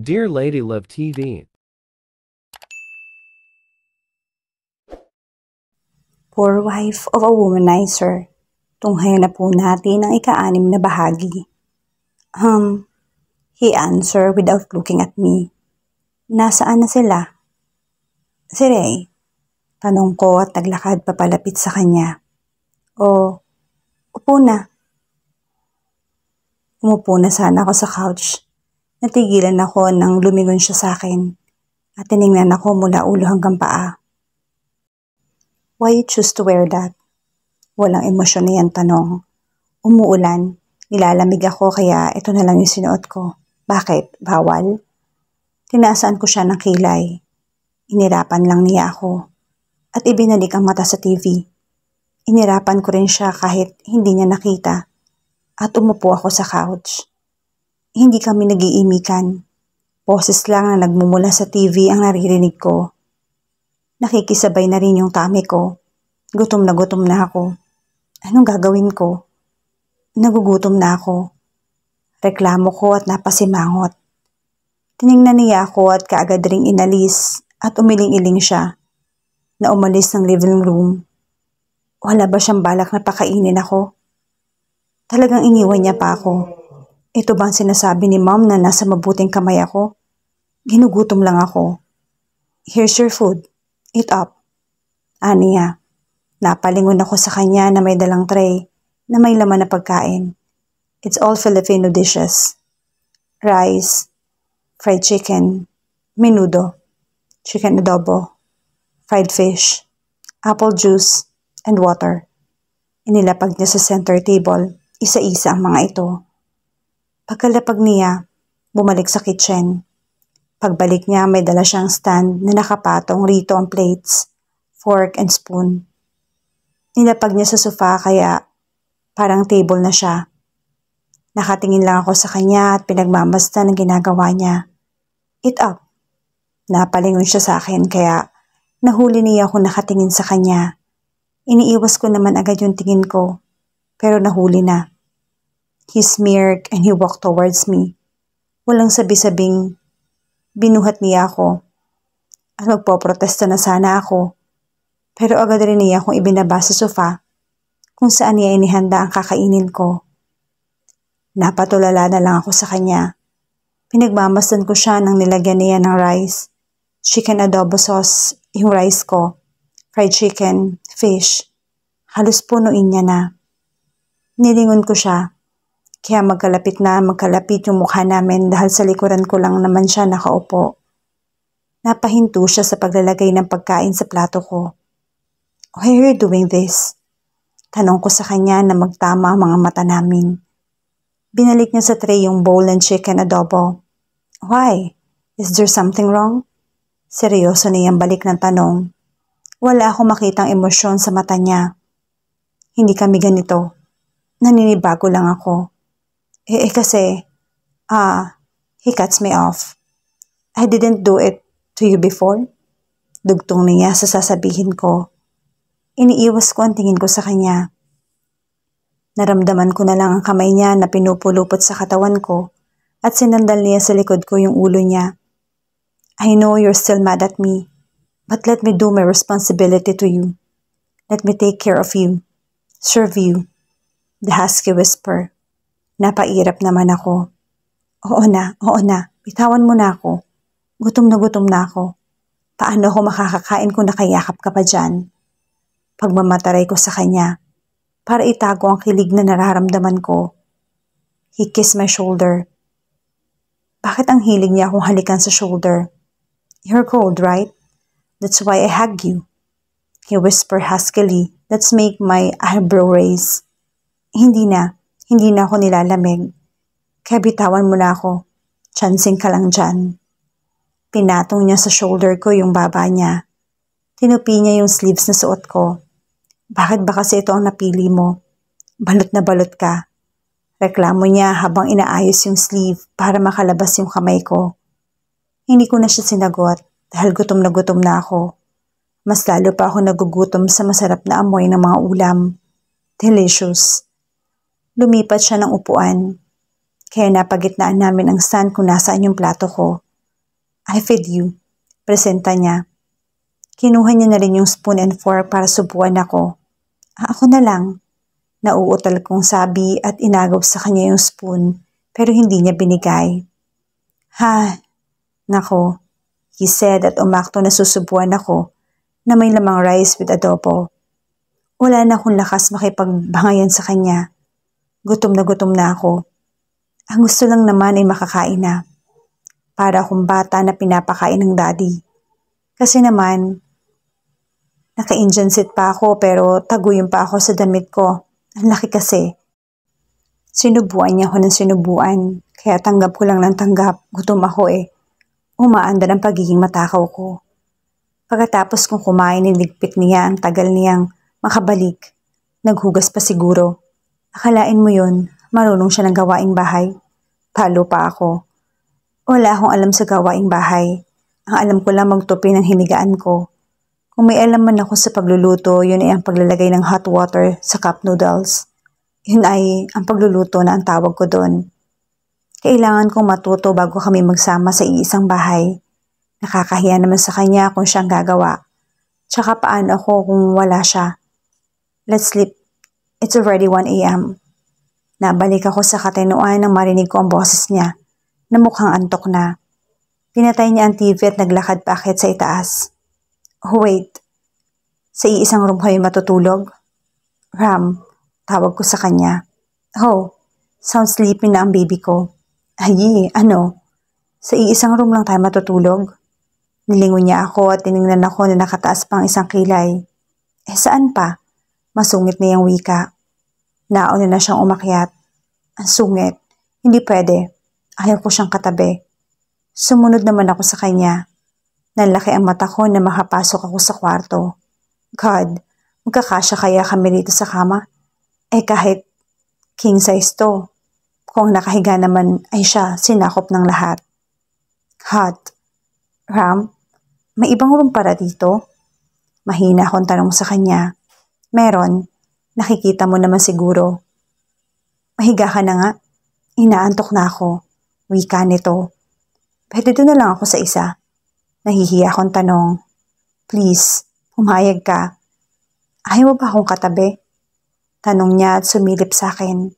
Dear Lady Love TV. Poor Wife of a Womanizer. Tunghayan na po natin ang ika-6 na bahagi. He answered without looking at me. Nasaan na sila? Si Ray. Tanong ko at naglakad papalapit sa kanya. Upo na. Umupo na sana ako sa couch. Natigilan ako nang lumingon siya sa akin at tiningnan ako mula ulo hanggang paa. Why you choose to wear that? Walang emosyon na yan tanong. Umuulan, nilalamig ako kaya ito na lang yung sinuot ko. Bakit? Bawal? Tinasaan ko siya ng kilay. Inirapan lang niya ako at ibinalik ang mata sa TV. Inirapan ko rin siya kahit hindi niya nakita at umupo ako sa couch. Hindi kami nag-iimikan. Boses lang na nagmumula sa TV ang naririnig ko. Nakikisabay na rin yung tummy ko. Gutom na ako. Anong gagawin ko? Nagugutom na ako. Reklamo ko at napasimangot. Tiningnan niya ako at kaagad ring inalis at umiling-iling siya na umalis ng living room. Wala ba siyang balak na pakainin ako? Talagang iniwan niya pa ako. Ito bang sinasabi ni Mom na nasa mabuting kamay ako? Ginugutom lang ako. Here's your food. Eat up. Aniya. Napalingon ako sa kanya na may dalang tray na may laman na pagkain. It's all Filipino dishes. Rice, fried chicken, menudo, chicken adobo, fried fish, apple juice, and water. Inilapag niya sa center table, isa-isa ang mga ito. Pagkalapag niya, bumalik sa kitchen. Pagbalik niya, may dala siyang stand na nakapatong rito ang plates, fork, and spoon. Nilapag niya sa sofa kaya parang table na siya. Nakatingin lang ako sa kanya at pinagmamasdan ang ginagawa niya. Eat up. Napalingon siya sa akin kaya nahuli niya ako nakatingin sa kanya. Iniiwas ko naman agad yung tingin ko, pero nahuli na. He smirked and he walked towards me. Walang sabi-sabing binuhat niya ako at magpoprotesta na sana ako. Pero agad rin niya akong ibinaba sa sofa kung saan niya inihanda ang kakainin ko. Napatulala na lang ako sa kanya. Pinagmamasdan ko siya nang nilagyan niya ng rice, chicken adobo sauce, yung rice ko, fried chicken, fish. Halos punuin niya na. Nilingon ko siya. Kaya magkalapit yung mukha namin dahil sa likuran ko lang naman siya nakaupo. Napahinto siya sa paglalagay ng pagkain sa plato ko. Why are you doing this? Tanong ko sa kanya na magtama ang mga mata namin. Binalik niya sa tray yung bowl ng chicken adobo. Why? Is there something wrong? Seryoso niyang balik ng tanong. Wala akong makitang emosyon sa mata niya. Hindi kami ganito. Naninibago lang ako. Kasi, he cuts me off. I didn't do it to you before. Dugtong niya sa sasabihin ko. Iniiwas ko ang tingin ko sa kanya. Naramdaman ko na lang ang kamay niya na pinupulupot sa katawan ko at sinandal niya sa likod ko yung ulo niya. I know you're still mad at me, but let me do my responsibility to you. Let me take care of you, serve you. The husky whisper. Napairap naman ako. Oo na, bitawan mo na ako. Gutom na ako. Paano ako makakakain kung nakayakap ka pa dyan? Pagmamataray ko sa kanya, para itago ang kilig na nararamdaman ko. He kissed my shoulder. Bakit ang hilig niya akong halikan sa shoulder? You're cold, right? That's why I hug you. He whispered huskily. Let's make my eyebrow raise. Hindi na ako nilalamig. Kaya bitawan mo na ako. Chancing ka lang dyan. Pinatong niya sa shoulder ko yung baba niya. Tinupi niya yung sleeves na suot ko. Bakit ba kasi ito ang napili mo? Balot na balot ka. Reklamo niya habang inaayos yung sleeve para makalabas yung kamay ko. Hindi ko na siya sinagot dahil gutom na ako. Mas lalo pa ako nagugutom sa masarap na amoy ng mga ulam. Delicious. Lumipat siya ng upuan. Kaya napagitnaan namin ang stand kung nasaan yung plato ko. I feed you. Presenta niya. Kinuha niya na rin yung spoon and fork para subuan ako. Ako na lang. Nauutal kong sabi at inagaw sa kanya yung spoon pero hindi niya binigay. Ha, nako, he said at umakto na susubuan ako na may lamang rice with adobo. Wala na akong lakas makipagbangayan sa kanya. Gutom na ako. Ang gusto lang naman ay makakain na. Para akong bata na pinapakain ng daddy. Kasi naman, naka-Indian seat pa ako pero taguyod pa ako sa damit ko. Ang laki kasi. Sinubuan niya ako ng sinubuan, kaya tanggap ko lang ng tanggap. Gutom ako eh. Umaandar ang pagiging matakaw ko. Pagkatapos kong kumain, niligpit niya ang tagal niyang makabalik. Naghugas pa siguro. Akalain mo yun, marunong siya ng gawaing bahay. Talo pa ako. Wala akong alam sa gawaing bahay. Ang alam ko lang magtupi ng hinigaan ko. Kung may alam man ako sa pagluluto, yun ay ang paglalagay ng hot water sa cup noodles. Yun ay ang pagluluto na ang tawag ko doon. Kailangan kong matuto bago kami magsama sa iisang bahay. Nakakahiya naman sa kanya kung siyang gagawa. Tsaka paano ako kung wala siya. Let's sleep. It's already 1 a.m. Nabalik ako sa katinuan nang marinig ko ang boses niya na mukhang antok na. Pinatay niya ang TV at naglakad paakyat sa itaas. Oh, wait. Sa iisang room kayo matutulog? Ram, tawag ko sa kanya. Oh, sounds sleepy na ang baby ko. Ay, ano? Sa iisang room lang tayo matutulog? Nilingon niya ako at tiningnan ako na nakataas pang isang kilay. Saan pa? Masungit na yung wika. Nauna na siyang umakyat. Ang sungit. Hindi pwede. Ayaw ko siyang katabi. Sumunod naman ako sa kanya. Nalaki ang mata ko na makapasok ako sa kwarto. God, magkakasya kaya kami dito sa kama? Kahit king size to. Kung nakahiga naman ay siya, sinakop ng lahat. Hot. Ram, may ibang room para dito? Mahina akong tanong sa kanya. Meron. Nakikita mo naman siguro. Mahiga ka na nga. Inaantok na ako. Wika nito. Pwede doon na lang ako sa isa. Nahihiya akong tanong. Please, pumayag ka. Ayaw mo ba akong katabi? Tanong niya at sumilip sa akin.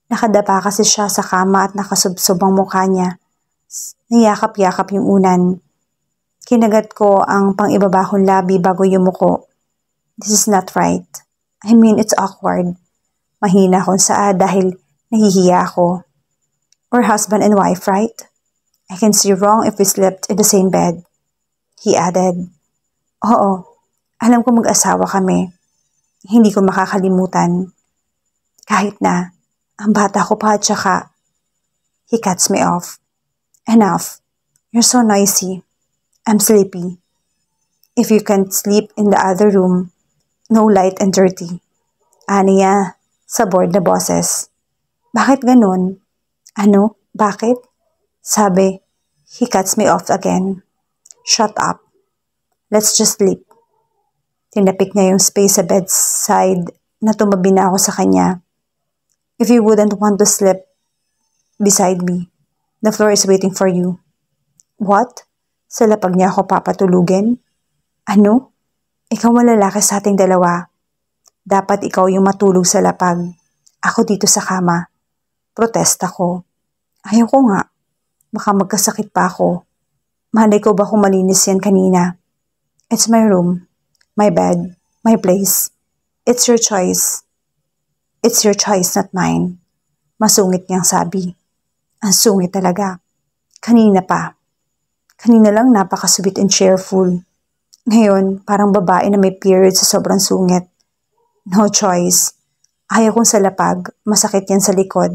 Nakadapa kasi siya sa kama at nakasubsob ang mukha niya. Niyakap-yakap yung unan. Kinagat ko ang pang-ibaba kong labi bago yumuko. This is not right. I mean, it's awkward. Mahina akong saa dahil nahihiya ako. We're husband and wife, right? I can see wrong if we slept in the same bed. He added. Oo, alam ko mag-asawa kami. Hindi ko makakalimutan. Kahit na, ang bata ko pa at saka. He cuts me off. Enough. You're so noisy. I'm sleepy. If you can't sleep in the other room, no light and dirty. Aniya, sa board na boses. Bakit ganun? Ano? Bakit? Sabi, he cuts me off again. Shut up. Let's just sleep. Tinapik niya yung space sa bedside na tumabi na ako sa kanya. If you wouldn't want to sleep beside me, the floor is waiting for you. What? Sa lapag niya ako papatulugin? Ano? Ikaw ang lalaki sa ating dalawa. Dapat ikaw yung matulog sa lapag. Ako dito sa kama. Protesta ko. Ayaw ko nga. Baka magkasakit pa ako. Malay ko ba kung malinis yan kanina? It's my room. My bed. My place. It's your choice. It's your choice, not mine. Masungit niyang sabi. Ang sungit talaga. Kanina pa. Kanina lang napaka-sweet and cheerful. Ngayon, parang babae na may period sa sobrang sungit. No choice. Ayaw kong sa lapag, masakit yan sa likod.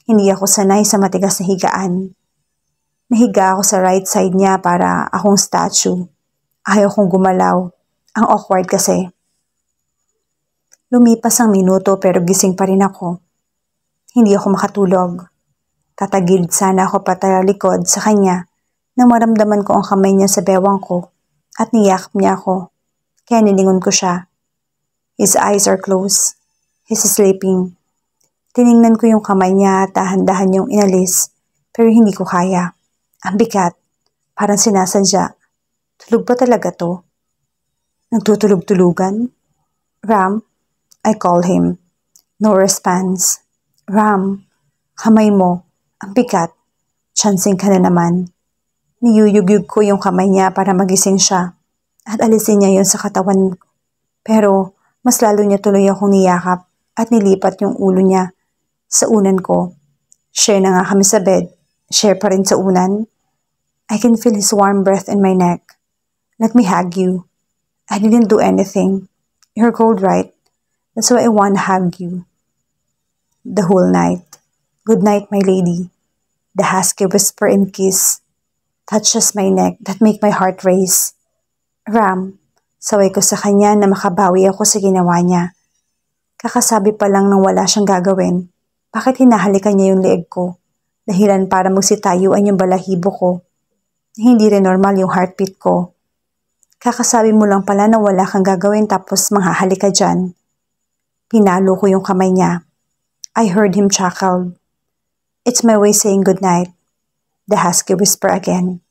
Hindi ako sanay sa matigas na higaan. Nahiga ako sa right side niya para akong statue. Ayaw kong gumalaw. Ang awkward kasi. Lumipas ang minuto pero gising pa rin ako. Hindi ako makatulog. Tatagilid sana ako patalikod sa kanya nang maramdaman ko ang kamay niya sa bewang ko at niyakap niya ako. Kaya nilingon ko siya. His eyes are closed. He's sleeping. Tiningnan ko yung kamay niya at dahan-dahan yung inalis pero hindi ko kaya. Ang bigat. Parang sinasadya. Tulog ba talaga to? Nagtutulog-tulugan? Ram? I call him. No response. Ram, kamay mo. Ang bigat. Chancing ka na naman. Niyuyugyug ko yung kamay niya para magising siya at alisin niya yon sa katawan. Pero mas lalo niya tuloy akong niyakap at nilipat yung ulo niya sa unan ko. Share na nga kami sa bed. Share pa rin sa unan. I can feel his warm breath in my neck. Let me hug you. I didn't do anything. You're cold, right? That's why I want to hug you. The whole night. Good night, my lady. The husky whisper and kiss touches my neck that make my heart race. Ram, saway ko sa kanya na makabawi ako sa ginawa niya. Kakasabi pa lang nang wala siyang gagawin. Bakit hinahalikan niya yung leeg ko? Dahilan para magsitayuan yung balahibo ko. Hindi rin normal yung heartbeat ko. Kakasabi mo lang pala na wala kang gagawin tapos manghahalik ka dyan. Pinalo ko yung kamay niya. I heard him chuckle. It's my way saying goodnight. The husky whisper again.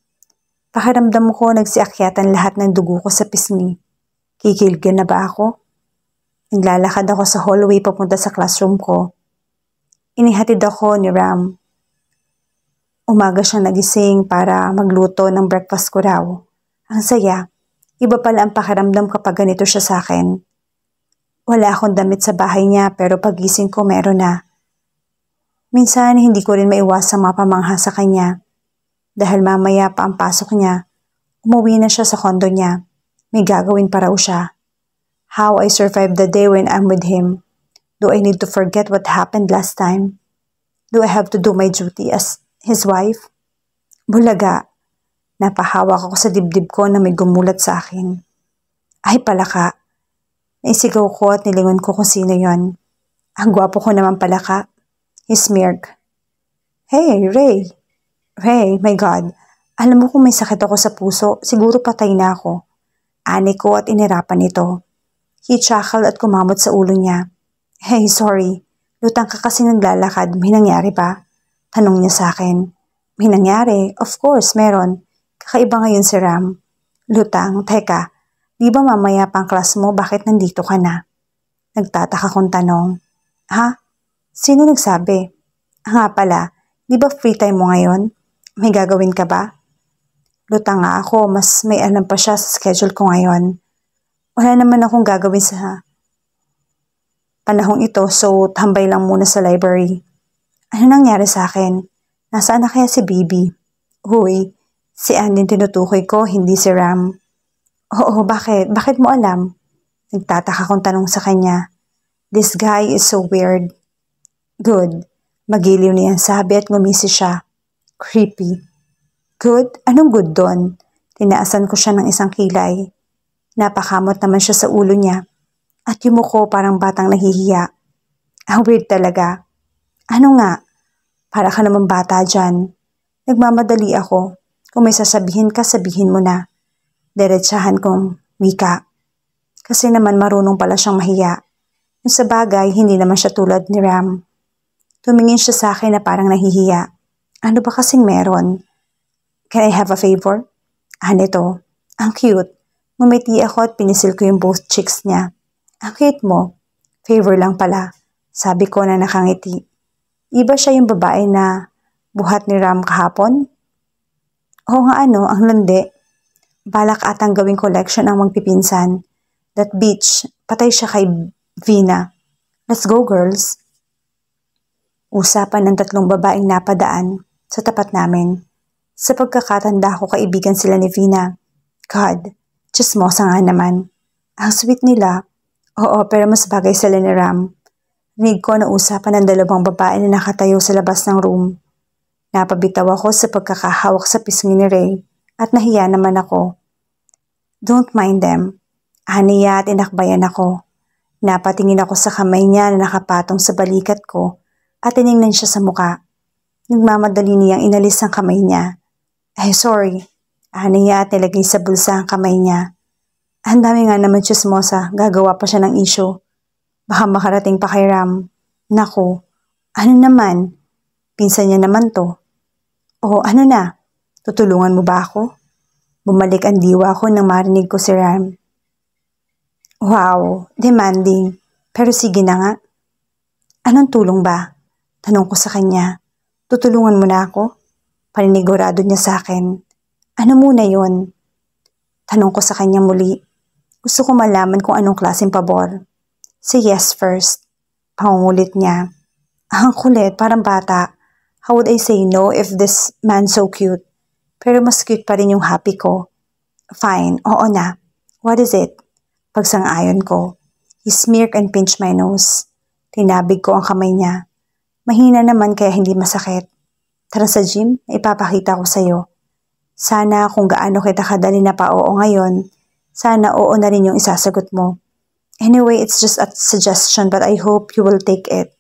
Pakiramdam ko nagsiakyatan lahat ng dugo ko sa pisngi. Kikilgin na ba ako? Naglalakad ako sa hallway papunta sa classroom ko. Inihatid ako ni Ram. Umaga siyang nagising para magluto ng breakfast ko raw. Ang saya. Iba pala ang pakiramdam kapag ganito siya sa akin. Wala akong damit sa bahay niya pero pagising ko meron na. Minsan hindi ko rin maiwasang mapamangha sa kanya. Dahil mamaya pa ang pasok niya, umuwi na siya sa kondo niya. May gagawin pa raw siya. How I survive the day when I'm with him. Do I need to forget what happened last time? Do I have to do my duty as his wife? Bulaga. Napahawak ako sa dibdib ko na may gumulat sa akin. Ay palaka. Naisigaw ko at nilingon ko kung sino yon. Ang gwapo ko naman palaka. He smirked. Hey, Ray. Ray, my God. Alam mo kung may sakit ako sa puso, siguro patay na ako. Ani ko at inirapan ito. He chuckled at kumamot sa ulo niya. Hey, sorry. Lutang ka kasi naglalakad. May nangyari ba? Tanong niya sa akin. May nangyari? Of course, meron. Kakaiba ngayon si Ram. Lutang, teka. Di ba mamaya pang class mo bakit nandito ka na? Nagtataka kong tanong. Ha? Sino nagsabi? Nga pala, di ba free time mo ngayon? May gagawin ka ba? Lutang nga ako, mas may alam pa siya sa schedule ko ngayon. Wala naman akong gagawin sa panahong ito so tambay lang muna sa library. Ano nangyari sa akin? Nasaan na kaya si Bibi? Huy, si Ann din tinutukoy ko, hindi si Ram. Oo, bakit? Bakit mo alam? Nagtataka kong tanong sa kanya. This guy is so weird. Good. Magiliw niya ang sabi at ngumisi siya. Creepy. Good? Anong good doon? Tinaasan ko siya ng isang kilay. Napakamot naman siya sa ulo niya. At yung mukho parang batang nahihiya. Ang weird talaga. Ano nga? Para ka naman bata dyan. Nagmamadali ako. Kung may sasabihin ka, sabihin mo na. Diretsahan kong wika. Kasi naman marunong pala siyang mahiya. Yung sa bagay, hindi naman siya tulad ni Ram. Tumingin siya sa akin na parang nahihiya. Ano ba kasing meron? Can I have a favor? Ito. Ang cute. Ngumiti ako at pinisil ko yung both cheeks niya. Ang cute mo. Favor lang pala. Sabi ko na nakangiti. Iba siya yung babae na buhat ni Ram kahapon? Oo nga ang landi. Balak atang gawing collection ang magpipinsan. That bitch, patay siya kay Vina. Let's go, girls. Usapan ng tatlong babaeng napadaan sa tapat namin. Sa pagkakatanda ko kaibigan sila ni Vina. God, chismosa nga naman. Ang sweet nila. Oo, pero mas bagay sila ni Ram. Rinig ko na usapan ng dalawang babae na nakatayo sa labas ng room. Napabitaw ako sa pagkakahawak sa pisngi ni Ray at nahiya naman ako. Don't mind them. Aniya at inakbayan ako. Napatingin ako sa kamay niya na nakapatong sa balikat ko at tiningnan siya sa muka. Nagmamadali niyang inalis ang kamay niya. Ay, sorry. Aniya at nilagay sa bulsa ang kamay niya. Ang dami nga naman chismosa, gagawa pa siya ng issue. Baka makarating pa kay Ram. Naku, ano naman? Pinsan niya naman to. O ano na? Tutulungan mo ba ako? Bumalik ang diwa ko nang marinig ko si Ram. Wow, demanding. Pero sige na nga. Anong tulong ba? Tanong ko sa kanya. Tutulungan mo na ako? Paninigurado niya sa akin. Ano muna yon? Tanong ko sa kanya muli. Gusto ko malaman kung anong klaseng pabor. Say yes first. Pangungulit niya. Ang kulit, parang bata. How would I say no if this man's so cute? Pero mas cute pa rin yung happy ko. Fine, oo na. What is it? Pagsang-ayon ko. He smirked and pinched my nose. Tinabig ko ang kamay niya. Mahina naman kaya hindi masakit. Tara sa gym, ipapakita ko sa'yo. Sana kung gaano kita kadali na pa oo ngayon, sana oo na rin yung isasagot mo. Anyway, it's just a suggestion but I hope you will take it.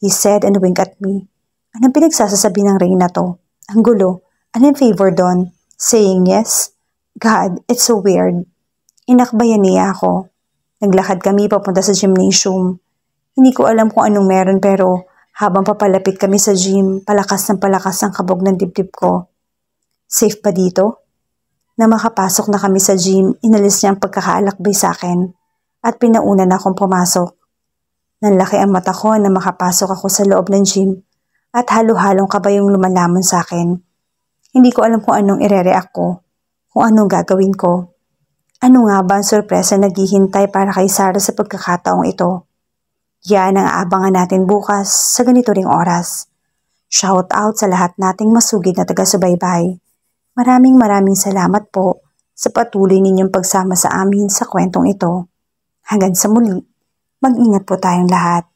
He said and winked at me. Anong pinagsasasabi ng ring na to? Ang gulo. Anong favor doon? Saying yes? God, it's so weird. Inakbayan niya ako. Naglakad kami papunta sa gymnasium. Hindi ko alam kung anong meron pero habang papalapit kami sa gym, palakas ang kabog ng dibdib ko. Safe pa dito? Na makapasok na kami sa gym, inalis niya ang pagkakaalakbay sa akin at pinauna na akong pumasok. Nanlaki ang mata ko na makapasok ako sa loob ng gym at halo-halong kabayong lumalamon sa akin. Hindi ko alam kung anong ire-react ko, kung anong gagawin ko. Ano nga ba ang sorpresa naghihintay para kay Sarah sa pagkakataong ito? Yan ang aabangan natin bukas sa ganito ring oras. Shout out sa lahat nating masugid na taga-subaybay. Maraming salamat po sa patuloy ninyong pagsama sa amin sa kwentong ito. Hanggang sa muli, mag-ingat po tayong lahat.